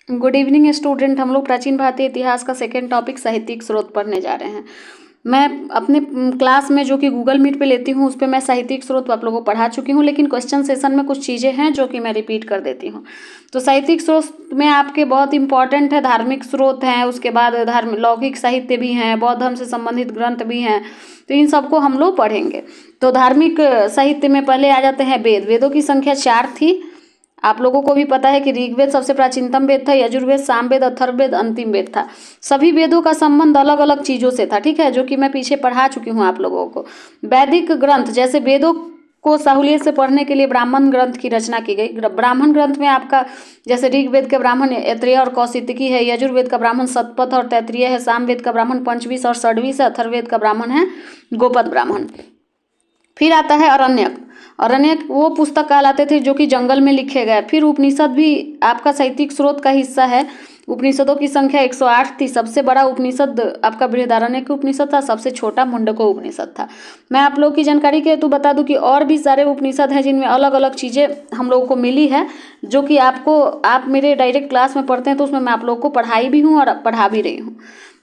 Good evening student. हम लोग प्राचीन भारतीय इतिहास का सेकेंड टॉपिक साहित्यिक स्रोत पढ़ने जा रहे हैं। मैं अपने क्लास में जो कि गूगल मीट पे लेती हूँ उस पर मैं साहित्यिक स्रोत आप लोगों को पढ़ा चुकी हूँ, लेकिन क्वेश्चन सेशन में कुछ चीज़ें हैं जो कि मैं रिपीट कर देती हूँ। तो साहित्यिक स्रोत में आपके बहुत इंपॉर्टेंट है धार्मिक स्रोत हैं, उसके बाद लौकिक साहित्य भी हैं, बौद्ध धर्म से संबंधित ग्रंथ भी हैं। तो इन सबको हम लोग पढ़ेंगे। तो धार्मिक साहित्य में पहले आ जाते हैं वेद। वेदों की संख्या 4 थी। आप लोगों को भी पता है कि ऋग्वेद सबसे प्राचीनतम वेद था, यजुर्वेद, सामवेद, अथर्ववेद अंतिम वेद था। सभी वेदों का संबंध अलग अलग चीजों से था, ठीक है, जो कि मैं पीछे पढ़ा चुकी हूँ आप लोगों को। वैदिक ग्रंथ जैसे वेदों को सहूलियत से पढ़ने के लिए ब्राह्मण ग्रंथ की रचना की गई। ब्राह्मण ग्रंथ में आपका जैसे ऋग्वेद के ब्राह्मण ऐत्रेय और कौशितकी है, यजुर्वेद का ब्राह्मण शतपथ और तैत्तिरीय है, सामवेद का ब्राह्मण पंचविश और षड्विश है, अथर्ववेद का ब्राह्मण है गोपद ब्राह्मण। फिर आता है अरण्यक। अरण्यक वो पुस्तक कहलाते थे जो कि जंगल में लिखे गए। फिर उपनिषद भी आपका साहित्यिक स्रोत का हिस्सा है। उपनिषदों की संख्या 108 थी। सबसे बड़ा उपनिषद आपका बृहदारण्यक उपनिषद था, सबसे छोटा मुंडको उपनिषद था। मैं आप लोग की जानकारी के हेतु बता दूं कि और भी सारे उपनिषद हैं जिनमें अलग अलग चीज़ें हम लोगों को मिली है, जो कि आप मेरे डायरेक्ट क्लास में पढ़ते हैं तो उसमें मैं आप लोग को पढ़ाई भी हूँ और पढ़ा भी रही हूँ।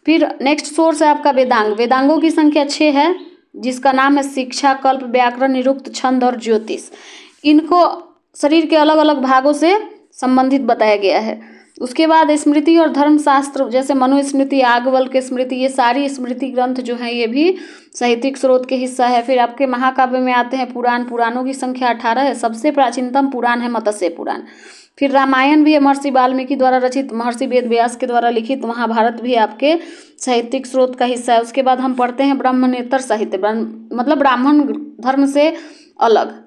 फिर नेक्स्ट सोर्स है आपका वेदांग। वेदांगों की संख्या 6 है, जिसका नाम है शिक्षा, कल्प, व्याकरण, निरुक्त, छंद और ज्योतिष। इनको शरीर के अलग अलग भागों से संबंधित बताया गया है। उसके बाद स्मृति और धर्मशास्त्र जैसे मनुस्मृति, याज्ञवल्क्य स्मृति, ये सारी स्मृति ग्रंथ जो हैं ये भी साहित्यिक स्रोत के हिस्सा है। फिर आपके महाकाव्य में आते हैं पुराण। पुराणों की संख्या 18 है। सबसे प्राचीनतम पुराण है मत्स्य पुराण। फिर रामायण भी है महर्षि वाल्मीकि द्वारा रचित, महर्षि वेद व्यास के द्वारा लिखित। महाभारत भी आपके साहित्यिक स्रोत का हिस्सा है। उसके बाद हम पढ़ते हैं ब्रह्मनेतर साहित्य, मतलब ब्राह्मण धर्म से अलग।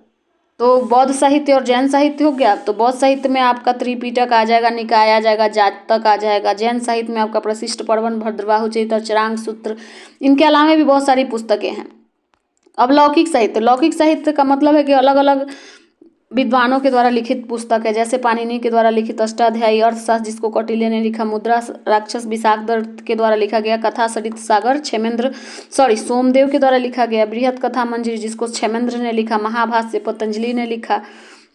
तो बौद्ध साहित्य और जैन साहित्य हो गया। तो बौद्ध साहित्य में आपका त्रिपिटक आ जाएगा, निकाय आ जाएगा, जातक आ जाएगा। जैन साहित्य में आपका प्रशिष्ट पर्वन, भद्रबाहु चरित्र, चरांग सूत्र, इनके अलावा भी बहुत सारी पुस्तकें हैं। अब लौकिक साहित्य। लौकिक साहित्य का मतलब है कि अलग अलग विद्वानों के द्वारा लिखित पुस्तक है, जैसे पाणिनि के द्वारा लिखित अष्टाध्यायी अर्थशास्त्र जिसको कौटिल्य ने लिखा, मुद्रा राक्षस विशाखदत्त के द्वारा लिखा गया, कथा सरित सागर सोमदेव के द्वारा लिखा गया, बृहत कथा मंजरी जिसको क्षेमेंद्र ने लिखा, महाभाष्य पतंजलि ने लिखा,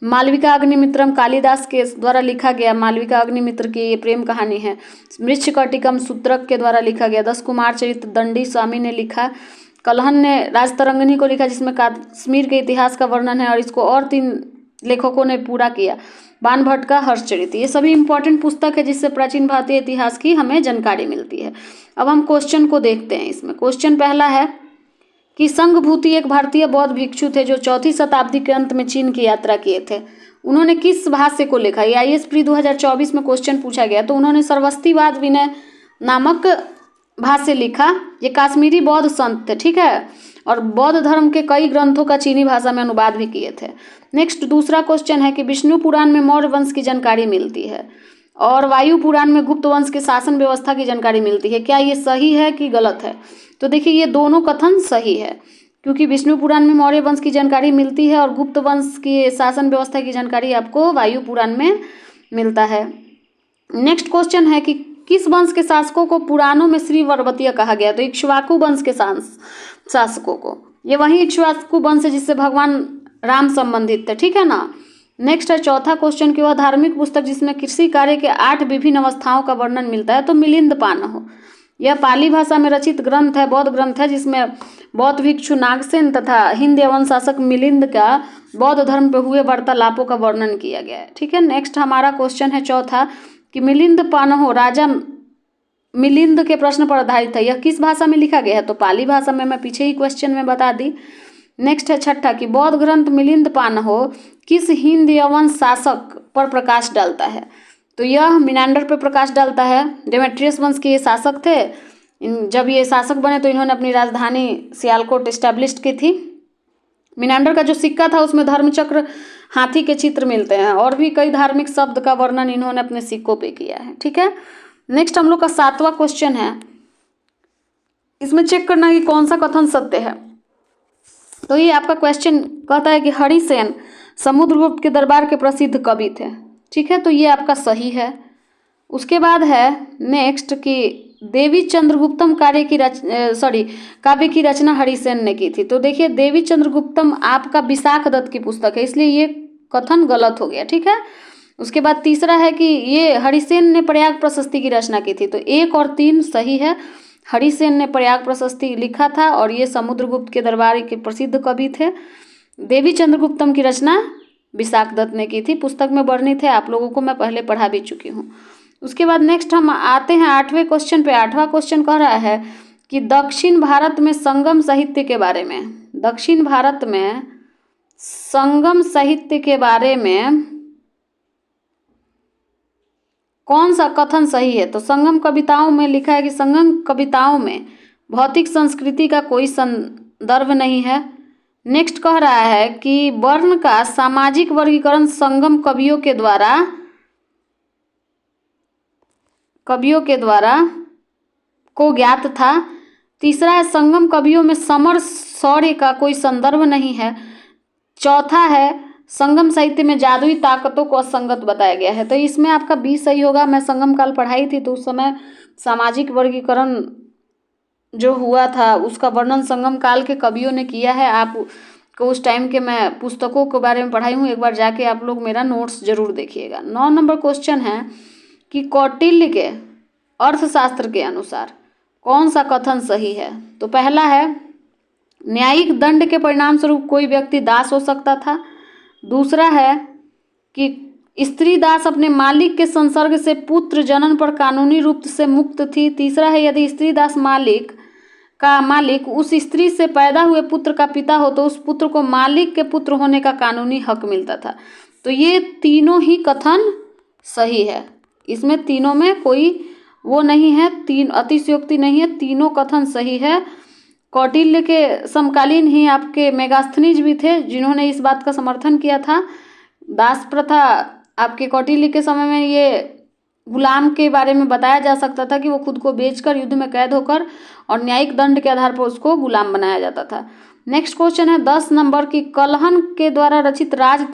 मालविका अग्निमित्रम कालिदास के द्वारा लिखा गया। मालविका अग्निमित्र की ये प्रेम कहानी है। मृच्छकटिकम सूत्रक के द्वारा लिखा गया। 10 कुमार चरित्र दंडी स्वामी ने लिखा। कलहन ने राजतरंगिणी को लिखा जिसमें कश्मीर के इतिहास का वर्णन है, और इसको और 3 लेखकों ने पूरा किया। बाणभट्ट का हर्षचरित्र। ये सभी इंपॉर्टेंट पुस्तक है जिससे प्राचीन भारतीय इतिहास की हमें जानकारी मिलती है। अब हम क्वेश्चन को देखते हैं। इसमें क्वेश्चन पहला है कि संघभूति एक भारतीय बौद्ध भिक्षु थे जो 4वीं शताब्दी के अंत में चीन की यात्रा किए थे। उन्होंने किस भाष्य को लिखा? ये IAS प्री 2024 में क्वेश्चन पूछा गया। तो उन्होंने सर्वस्तिवाद विनय नामक भाष्य लिखा। ये काश्मीरी बौद्ध संत थे, ठीक है, और बौद्ध धर्म के कई ग्रंथों का चीनी भाषा में अनुवाद भी किए थे। नेक्स्ट दूसरा क्वेश्चन है कि विष्णु पुराण में मौर्य वंश की जानकारी मिलती है और वायु पुराण में गुप्त वंश के शासन व्यवस्था की जानकारी मिलती है। क्या ये सही है कि गलत है? तो देखिए ये दोनों कथन सही है, क्योंकि विष्णु पुराण में मौर्य वंश की जानकारी मिलती है और गुप्त वंश की शासन व्यवस्था की जानकारी आपको वायु पुराण में मिलता है। नेक्स्ट क्वेश्चन है कि किस वंश के शासकों को पुराणों में श्री वर्वतीय कहा गया? तो इक्ष्वाकु वंश के शासकों को। ये वही इक्ष्वाकु वंश है जिससे भगवान राम संबंधित थे, ठीक है ना। नेक्स्ट है चौथा क्वेश्चन कि वह धार्मिक पुस्तक जिसमें कृषि कार्य के 8 विभिन्न अवस्थाओं का वर्णन मिलता है। तो मिलिंद पानह। यह पाली भाषा में रचित ग्रंथ है, बौद्ध ग्रंथ है, जिसमें बौद्ध भिक्षु नागसेन तथा हिंद यवन शासक मिलिंद का बौद्ध धर्म पर हुए वार्तालापों का वर्णन किया गया है, ठीक है। नेक्स्ट हमारा क्वेश्चन है चौथा कि मिलिंद पानह राजा मिलिंद के प्रश्न पर आधारित है। यह किस भाषा में लिखा गया है? तो पाली भाषा में, मैं पीछे ही क्वेश्चन में बता दी। नेक्स्ट है छठा कि बौद्ध ग्रंथ मिलिंद पानह किस हिंद यवन शासक पर प्रकाश डालता है? तो यह मिनांडर पर प्रकाश डालता है। डेमेट्रियस वंश के ये शासक थे। जब ये शासक बने तो इन्होंने अपनी राजधानी सियालकोट एस्टैब्लिश की थी। मिनांडर का जो सिक्का था उसमें धर्मचक्र, हाथी के चित्र मिलते हैं, और भी कई धार्मिक शब्द का वर्णन इन्होंने अपने सिक्कों पे किया है, ठीक है। नेक्स्ट हम लोग का 7वां क्वेश्चन है। इसमें चेक करना कि कौन सा कथन सत्य है। तो ये आपका क्वेश्चन कहता है कि हरिसेन समुद्रगुप्त के दरबार के प्रसिद्ध कवि थे, ठीक है, तो ये आपका सही है। उसके बाद है नेक्स्ट कि देवी चंद्रगुप्तम काव्य की रचना हरिसेन ने की थी। तो देखिए देवी चंद्रगुप्तम आपका विशाखदत्त की पुस्तक है, इसलिए ये कथन गलत हो गया, ठीक है। उसके बाद तीसरा है कि ये हरिसेन ने प्रयाग प्रशस्ति की रचना की थी, तो 1 और 3 सही है। हरिसेन ने प्रयाग प्रशस्ति लिखा था और ये समुद्रगुप्त के दरबार के प्रसिद्ध कवि थे। देवी चंद्रगुप्तम की रचना विशाख दत्त ने की थी, पुस्तक में वर्णित है, आप लोगों को मैं पहले पढ़ा भी चुकी हूँ। उसके बाद नेक्स्ट हम आते हैं 8वें क्वेश्चन पे। 8वां क्वेश्चन कह रहा है कि दक्षिण भारत में संगम साहित्य के बारे में, दक्षिण भारत में संगम साहित्य के बारे में कौन सा कथन सही है। तो संगम कविताओं में लिखा है कि संगम कविताओं में भौतिक संस्कृति का कोई संदर्भ नहीं है। नेक्स्ट कह रहा है कि वर्ण का सामाजिक वर्गीकरण संगम कवियों के द्वारा को ज्ञात था। तीसरा है संगम कवियों में समर शौर्य का कोई संदर्भ नहीं है। चौथा है संगम साहित्य में जादुई ताकतों को असंगत बताया गया है। तो इसमें आपका बी सही होगा। मैं संगम काल पढ़ाई थी तो उस समय सामाजिक वर्गीकरण जो हुआ था उसका वर्णन संगम काल के कवियों ने किया है। आपको उस टाइम के मैं पुस्तकों के बारे में पढ़ाई हूँ, एक बार जाके आप लोग मेरा नोट्स जरूर देखिएगा। 9 नंबर क्वेश्चन है कि कौटिल्य के अर्थशास्त्र के अनुसार कौन सा कथन सही है। तो पहला है न्यायिक दंड के परिणाम स्वरूप कोई व्यक्ति दास हो सकता था। दूसरा है कि स्त्री दास अपने मालिक के संसर्ग से पुत्र जनन पर कानूनी रूप से मुक्त थी। तीसरा है यदि स्त्री दास मालिक उस स्त्री से पैदा हुए पुत्र का पिता हो तो उस पुत्र को मालिक के पुत्र होने का कानूनी हक मिलता था। तो ये तीनों ही कथन सही है, इसमें तीनों में कोई वो नहीं है, तीन अतिशयोक्ति नहीं है, तीनों कथन सही है। कौटिल्य के समकालीन ही आपके मेगास्थनीज भी थे जिन्होंने इस बात का समर्थन किया था। दास प्रथा आपके कौटिल्य के समय में ये गुलाम के बारे में बताया जा सकता था कि वो खुद को बेचकर युद्ध में कैद होकर और न्यायिक दंड के आधार पर उसको गुलाम बनाया जाता था। नेक्स्ट क्वेश्चन है 10 नंबर की कलहन के द्वारा रचित राजतंत्र